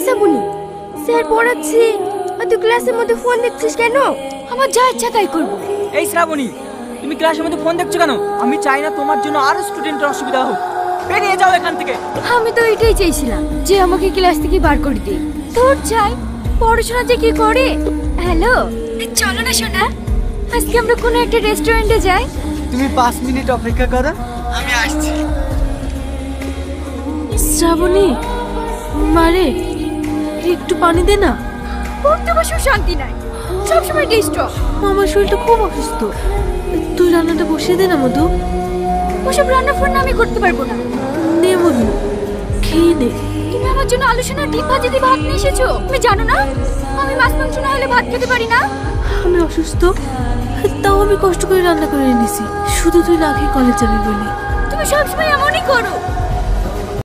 Shrabani, sir পড়াচ্ছে আর তুই ক্লাসের মধ্যে ফোন দেখছিস কেন? আমার যা ইচ্ছা তাই করবো। এই শ্রাবণী, তুমি ক্লাসের মধ্যে ফোন দেখছো কেন? আমি চাই না তোমার জন্য আরো স্টুডেন্টের অসুবিধা হোক। বেরিয়ে যাও এখান থেকে। আমি তো এটাই চাইছিলাম যে আমাকে ক্লাস থেকে বার করে দে। তোর চাই পড়াশোনা যে কি করে। হ্যালো, চলো না সোনা, আজকে আমরা কোনো একটা রেস্টুরেন্টে যাই। তুমি 5 মিনিট অপেক্ষা করো, আমি আসছি। শ্রাবণী, মারে একটু পানি দে না। পড়তে বসেও শান্তি নাই, সবসময় ডিস্টার্ব। আমার শরীরটা খুব অসুস্থ, তুই রান্নাটা বসিয়ে দে না মধু। ওসব রান্না ফান্না আমি করতে পারবো না। নে মধু, খেয়ে নে। তুমি আমার জন্য আলু সোনা ডিম ভাজি দিয়ে ভাত নিয়ে এসেছো। তুমি জানো না আমি মাছ মাংস না হলে ভাত খেতে পারি না। আমি অসুস্থ, তাও আমি কষ্ট করে রান্না করে এনেছি, শুধু তুই না খেয়ে কলেজ যাবি বলে। তুমি সবসময় এমনই করো।